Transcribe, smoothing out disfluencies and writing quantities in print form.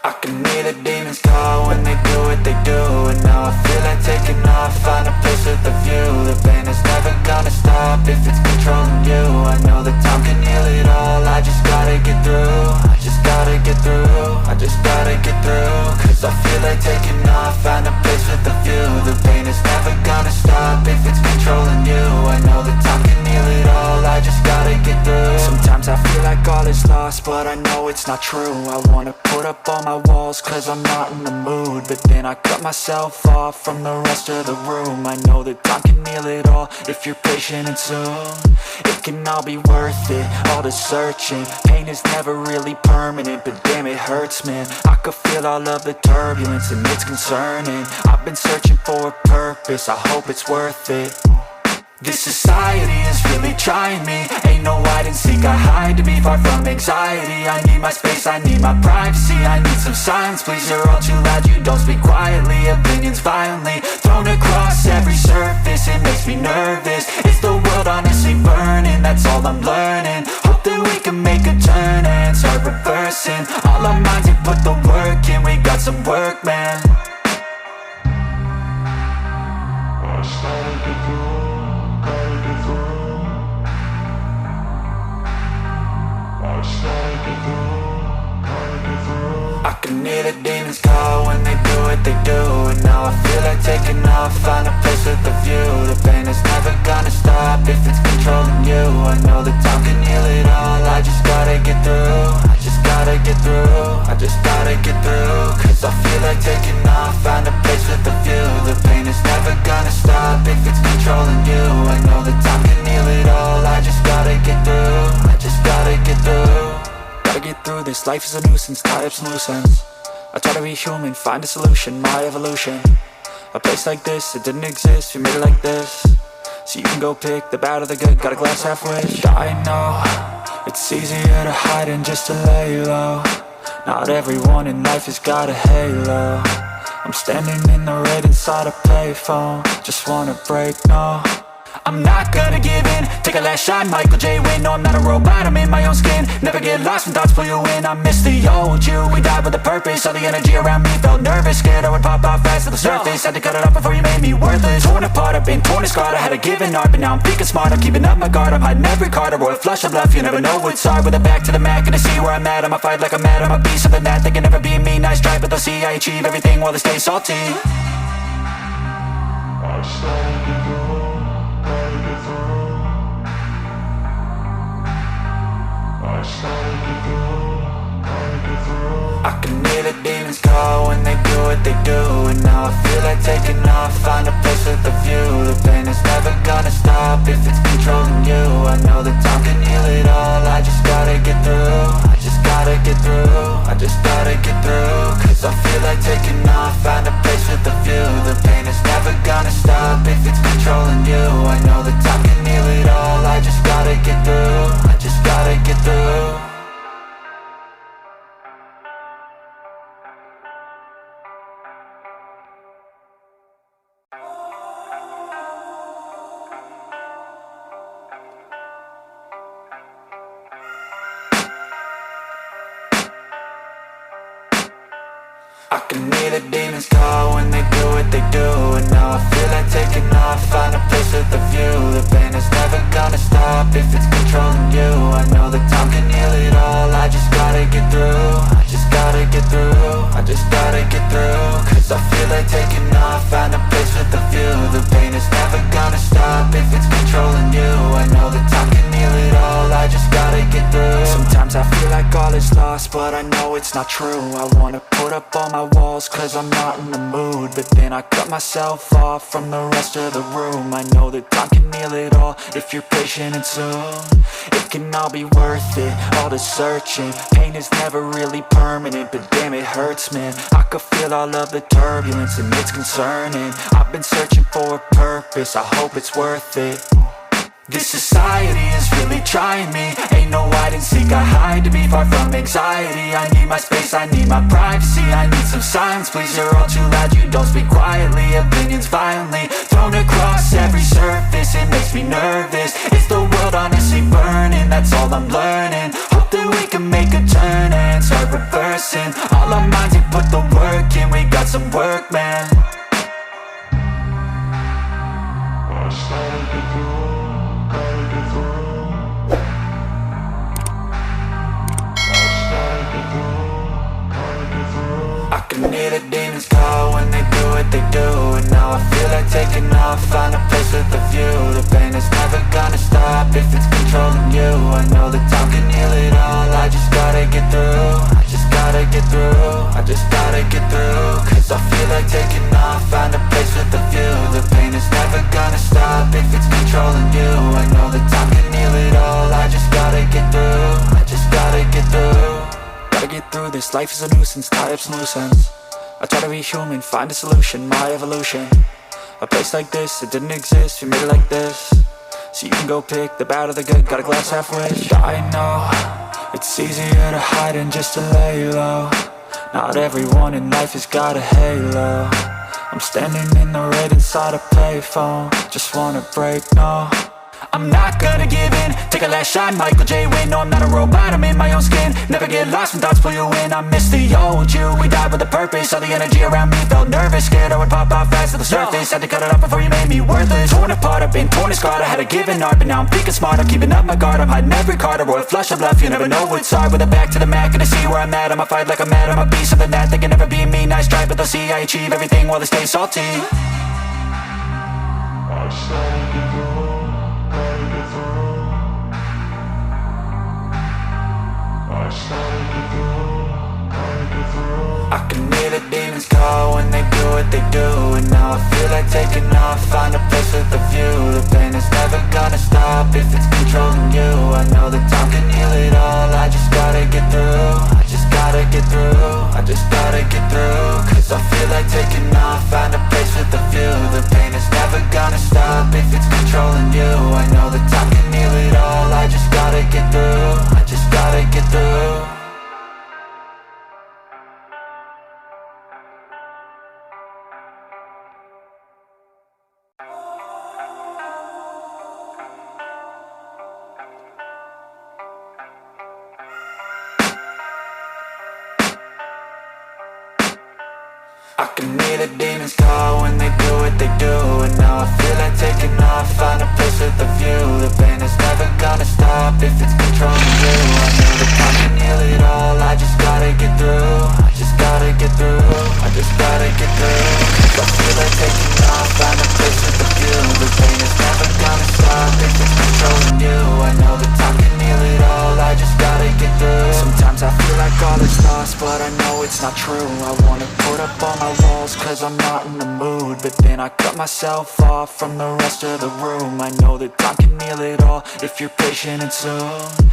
I can hear the demons call when they do what they do. And now I feel like taking off, find a place with a view. The pain is never gonna stop if it's controlling you. I know that time can heal it all, I just gotta get through. I just gotta get through, I just gotta get through. Cause I feel like taking off, find a place with a view. The pain is never gonna stop if it's controlling you. I know that time can heal it all, I just gotta get through. Sometimes I feel like all is lost, but I know it's not true. I wanna put up all my walls cause I'm not in the mood, but then I cut myself off from the rest of the room. I know that time can heal it all if you're patient and soon it can all be worth it, all the searching. Pain is never really permanent, but damn it hurts, man. I could feel all of the turbulence and it's concerning. I've been searching for a purpose, I hope it's worth it. This society is really trying me. Ain't no hide and seek, I hide to be far from anxiety. I need my space, I need my privacy. I need some silence, please, you're all too loud. You don't speak quietly, opinions violently thrown across every surface. It makes me nervous, it's the world honestly burning. That's all I'm learning, hope that we can make a turn and start reversing all our minds and put the work in. We got some work, man. I can hear the demons call when they do what they do. And now I feel like taking off, find a place with a view. The pain is never gonna stop if it's controlling you. I know that time can heal it all, I just gotta get through. I just gotta get through, I just gotta get through. Cause I feel like taking off, find a place with a view. The pain is never gonna stop if it's controlling you. I know that time can heal it all, I just gotta get through. I just gotta get through. Gotta get through this, life is a nuisance, tie up some loose ends. I try to be human, find a solution, my evolution. A place like this, it didn't exist, we made it like this. So you can go pick the bad or the good, got a glass half wish. I know, it's easier to hide than just to lay low. Not everyone in life has got a halo. I'm standing in the red inside a payphone, just wanna break, no. I'm not gonna give in, take a last shot, Michael J. Win. No, I'm not a robot, I'm in my own skin. Never get lost when thoughts pull you in. I miss the old you, we died with a purpose. All the energy around me felt nervous, scared I would pop off fast to the surface. Had to cut it off before you made me worthless. Torn apart, I've been torn and scarred. I had a given art, but now I'm thinking smart. I'm keeping up my guard, I'm hiding every card. A royal flush of love, you never know what's hard. With a back to the mat, gonna see where I'm at. I'ma fight like I'm mad, I'ma be something that they can never be me. Nice try, but they'll see I achieve everything while they stay salty. I can hear the demons call when they do what they do. And now I feel like taking off, find a place with a view. The pain is never gonna stop if it's controlling you. I know that time can heal it all, I just gotta get through. I just gotta get through, I just gotta get through. Cause I feel like taking off, find a place with a view. The pain is never gonna stop if it's controlling you. I know that time can heal it all, I just gotta get through. I just gotta get through. I can hear the demons call when they do what they do. And now I feel like taking off, find a place with a view. The pain is never gonna stop if it's controlling you. I know that time can heal it all, I just gotta get through. I just gotta get through, I just gotta get through. Cause I feel like taking off, find a place with a view. The pain is never gonna stop if it's controlling you. I know that time can heal it all, I just gotta get through. Sometimes I feel like all is lost, but I know it's not true. I wanna put up all my walls cause I'm not in the mood, but then I cut myself off from the rest of the room. I know that time can heal it all if you're patient and soon it can all be worth it, all the searching. Pain is never really permanent, but damn it hurts, man. I could feel all of the turbulence and it's concerning. I've been searching for a purpose, I hope it's worth it. This society is really trying me. Ain't no hide and seek, I hide to be far from anxiety. I need my space, I need my privacy. I need some silence, please, you're all too loud. You don't speak quietly, opinions violently thrown across every surface. It makes me nervous, it's the world honestly burning. That's all I'm learning, hope that we can make a turn and start reversing all our minds and hear the demons call when they do what they do. And now I feel like taking off, find a place with a view. The pain is never gonna stop if it's controlling you. I know that time can heal it all, I just gotta get through. I just gotta get through, I just gotta get through. Cause I feel like taking off, find a place with a view. The pain is never gonna stop if it's controlling you. I know that time can heal it all, I just gotta get through. I just gotta get through. Gotta get through this, life is a nuisance, tie up some loose ends. I try to be human, find a solution, my evolution. A place like this, it didn't exist, we made it like this. So you can go pick the bad or the good, got a glass half wish. I know, it's easier to hide than just to lay low. Not everyone in life has got a halo. I'm standing in the red inside a payphone, just wanna break, no. I'm not gonna give in, take a last shot, Michael J. Win. No, I'm not a robot, I'm in my own skin. Never get lost when thoughts pull you in. I miss the old you, we died with a purpose. All the energy around me felt nervous, scared I would pop out fast to the surface. Had to cut it off before you made me worthless. Torn apart, I've been torn and scarred. I had a given art, but now I'm thinking smart. I'm keeping up my guard, I'm hiding every card. A royal flush of love, you never know what's hard. With a back to the mat, gonna see where I'm at. I'ma fight like I'm mad, I'ma be something that they can never be me. Nice try, but they'll see I achieve everything while they stay salty. I started to go. I can hear the demons call when they do what they do. And now I feel like taking off, find a place with a view. The pain is never gonna stop if it's controlling you. I know that time can heal it all, I just gotta get through. I just gotta get through, I just gotta get through. Cause I feel like taking off, find a place with a view. The pain is never gonna stop if it's controlling you. I know that time can heal it all, I just gotta get through. I just gotta get through. I can hear the demons call when they do what they do. And now I feel like taking off, find a place with a view. The pain is never gonna stop if it's controlling you. I know that time can heal it all, I just gotta get through. I just gotta get through, I just gotta get through. Cause I feel like taking off, find a place with a view. The pain is never gonna stop if it's controlling you. I know that time can heal it all, I just gotta get through. Sometimes I feel like all is lost, but I know it's not true. I wanna put up all my walls cause I'm not in the mood, but then I cut myself off from the rest of the room. I know that time can heal it all if you're patient and soon